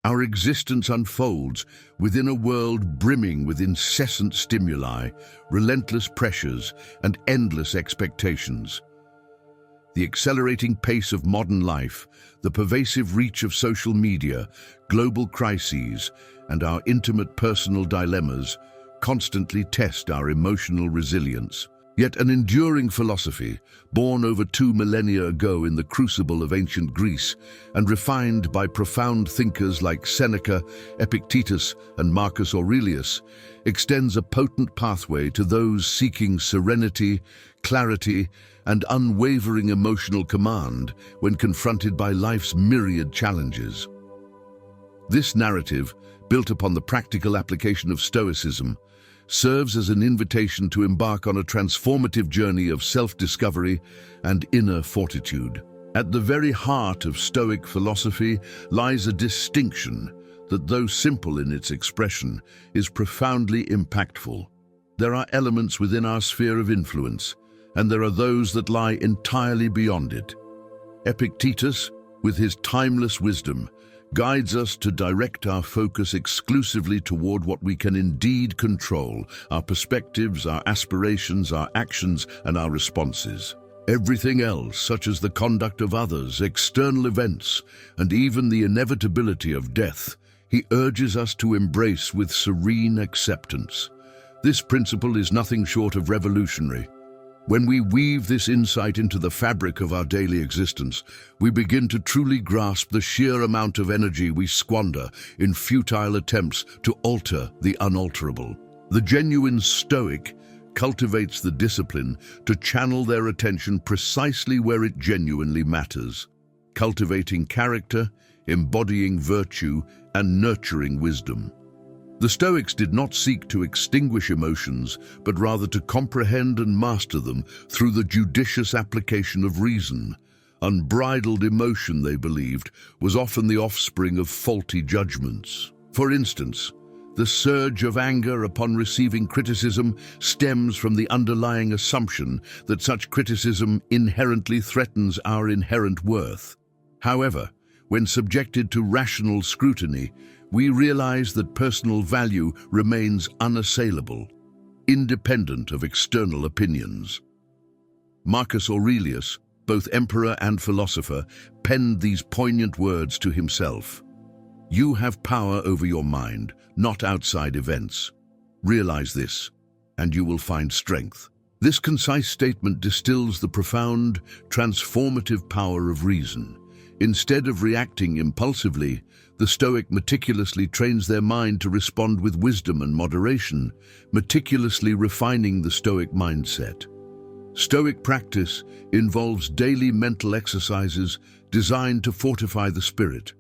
Our existence unfolds within a world brimming with incessant stimuli, relentless pressures, and endless expectations. The accelerating pace of modern life, the pervasive reach of social media, global crises, and our intimate personal dilemmas constantly test our emotional resilience. Yet an enduring philosophy, born over 2 millennia ago in the crucible of ancient Greece and refined by profound thinkers like Seneca, Epictetus, and Marcus Aurelius, extends a potent pathway to those seeking serenity, clarity, and unwavering emotional command when confronted by life's myriad challenges. This narrative, built upon the practical application of Stoicism, serves as an invitation to embark on a transformative journey of self-discovery and inner fortitude. At the very heart of Stoic philosophy lies a distinction that, though simple in its expression, is profoundly impactful. There are elements within our sphere of influence, and there are those that lie entirely beyond it. Epictetus, with his timeless wisdom, guides us to direct our focus exclusively toward what we can indeed control: our perspectives, our aspirations, our actions, and our responses. Everything else, such as the conduct of others, external events, and even the inevitability of death, he urges us to embrace with serene acceptance. This principle is nothing short of revolutionary. When we weave this insight into the fabric of our daily existence, we begin to truly grasp the sheer amount of energy we squander in futile attempts to alter the unalterable. The genuine Stoic cultivates the discipline to channel their attention precisely where it genuinely matters, cultivating character, embodying virtue, and nurturing wisdom. The Stoics did not seek to extinguish emotions, but rather to comprehend and master them through the judicious application of reason. Unbridled emotion, they believed, was often the offspring of faulty judgments. For instance, the surge of anger upon receiving criticism stems from the underlying assumption that such criticism inherently threatens our inherent worth. However, when subjected to rational scrutiny, we realize that personal value remains unassailable, independent of external opinions. Marcus Aurelius, both emperor and philosopher, penned these poignant words to himself: "You have power over your mind, not outside events. Realize this, and you will find strength." This concise statement distills the profound, transformative power of reason. Instead of reacting impulsively, the Stoic meticulously trains their mind to respond with wisdom and moderation, meticulously refining the Stoic mindset. Stoic practice involves daily mental exercises designed to fortify the spirit.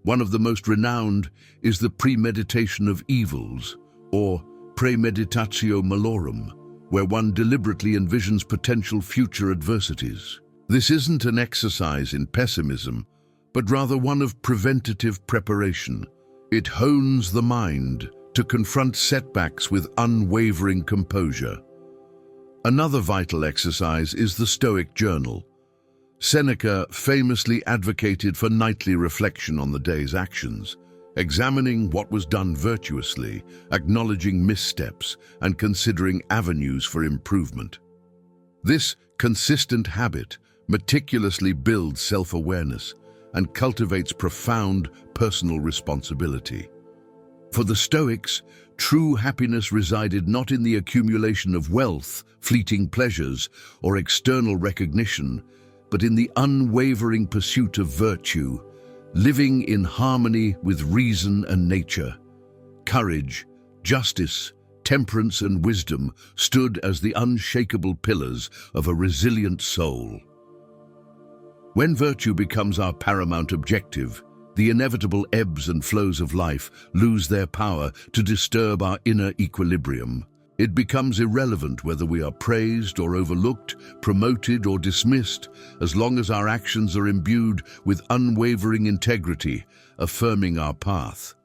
One of the most renowned is the premeditation of evils, or premeditatio malorum, where one deliberately envisions potential future adversities. This isn't an exercise in pessimism, but rather one of preventative preparation. It hones the mind to confront setbacks with unwavering composure. Another vital exercise is the Stoic journal. Seneca famously advocated for nightly reflection on the day's actions, examining what was done virtuously, acknowledging missteps, and considering avenues for improvement. This consistent habit meticulously builds self-awareness and cultivates profound personal responsibility. For the Stoics, true happiness resided not in the accumulation of wealth, fleeting pleasures, or external recognition, but in the unwavering pursuit of virtue, living in harmony with reason and nature. Courage, justice, temperance, and wisdom stood as the unshakable pillars of a resilient soul. When virtue becomes our paramount objective, the inevitable ebbs and flows of life lose their power to disturb our inner equilibrium. It becomes irrelevant whether we are praised or overlooked, promoted or dismissed, as long as our actions are imbued with unwavering integrity, affirming our path.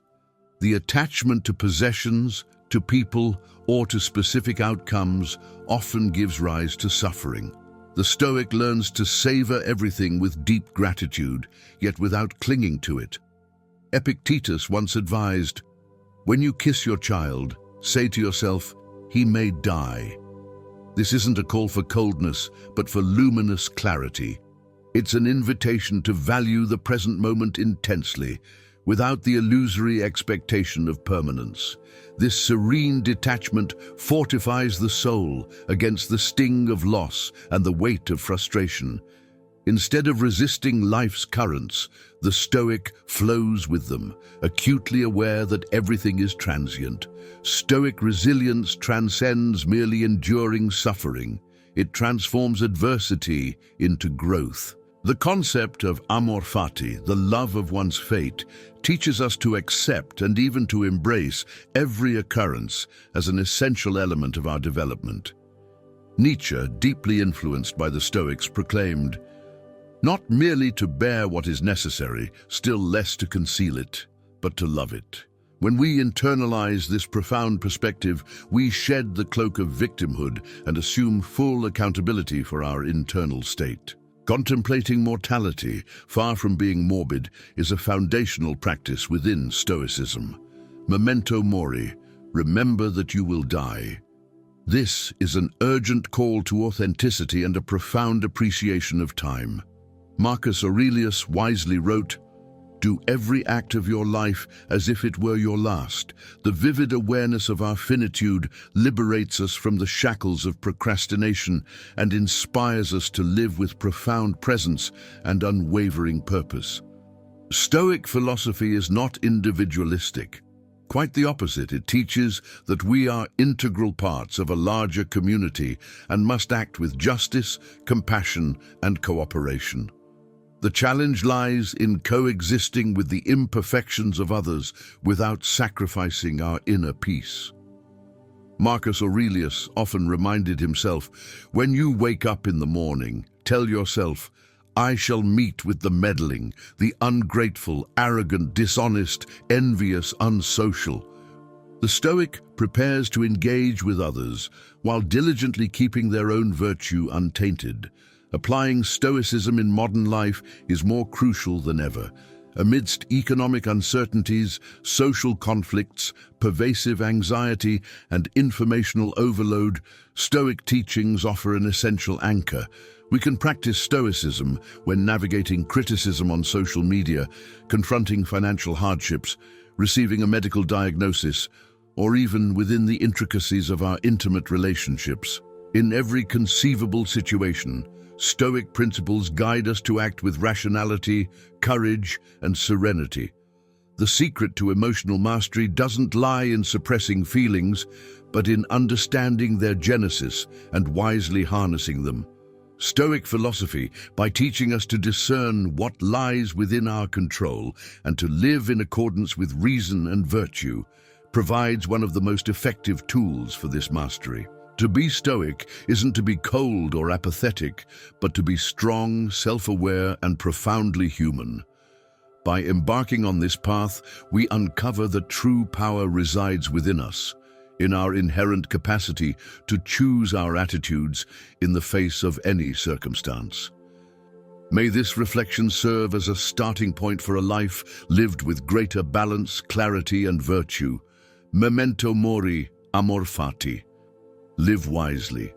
The attachment to possessions, to people, or to specific outcomes often gives rise to suffering. The Stoic learns to savor everything with deep gratitude, yet without clinging to it. Epictetus once advised, "When you kiss your child, say to yourself, 'He may die.'" This isn't a call for coldness, but for luminous clarity. It's an invitation to value the present moment intensely, without the illusory expectation of permanence. This serene detachment fortifies the soul against the sting of loss and the weight of frustration. Instead of resisting life's currents, the Stoic flows with them, acutely aware that everything is transient. Stoic resilience transcends merely enduring suffering. It transforms adversity into growth. The concept of amor fati, the love of one's fate, teaches us to accept and even to embrace every occurrence as an essential element of our development. Nietzsche, deeply influenced by the Stoics, proclaimed, "Not merely to bear what is necessary, still less to conceal it, but to love it." When we internalize this profound perspective, we shed the cloak of victimhood and assume full accountability for our internal state. Contemplating mortality, far from being morbid, is a foundational practice within Stoicism. Memento mori, remember that you will die. This is an urgent call to authenticity and a profound appreciation of time. Marcus Aurelius wisely wrote, "Do every act of your life as if it were your last." The vivid awareness of our finitude liberates us from the shackles of procrastination and inspires us to live with profound presence and unwavering purpose. Stoic philosophy is not individualistic. Quite the opposite, it teaches that we are integral parts of a larger community and must act with justice, compassion, and cooperation. The challenge lies in coexisting with the imperfections of others without sacrificing our inner peace. Marcus Aurelius often reminded himself, "When you wake up in the morning, tell yourself, 'I shall meet with the meddling, the ungrateful, arrogant, dishonest, envious, unsocial.'" The Stoic prepares to engage with others while diligently keeping their own virtue untainted. Applying Stoicism in modern life is more crucial than ever. Amidst economic uncertainties, social conflicts, pervasive anxiety, and informational overload, Stoic teachings offer an essential anchor. We can practice Stoicism when navigating criticism on social media, confronting financial hardships, receiving a medical diagnosis, or even within the intricacies of our intimate relationships. In every conceivable situation, Stoic principles guide us to act with rationality, courage, and serenity. The secret to emotional mastery doesn't lie in suppressing feelings, but in understanding their genesis and wisely harnessing them. Stoic philosophy, by teaching us to discern what lies within our control and to live in accordance with reason and virtue, provides one of the most effective tools for this mastery. To be Stoic isn't to be cold or apathetic, but to be strong, self-aware, and profoundly human. By embarking on this path, we uncover that true power resides within us, in our inherent capacity to choose our attitudes in the face of any circumstance. May this reflection serve as a starting point for a life lived with greater balance, clarity, and virtue. Memento mori, amor fati. Live wisely.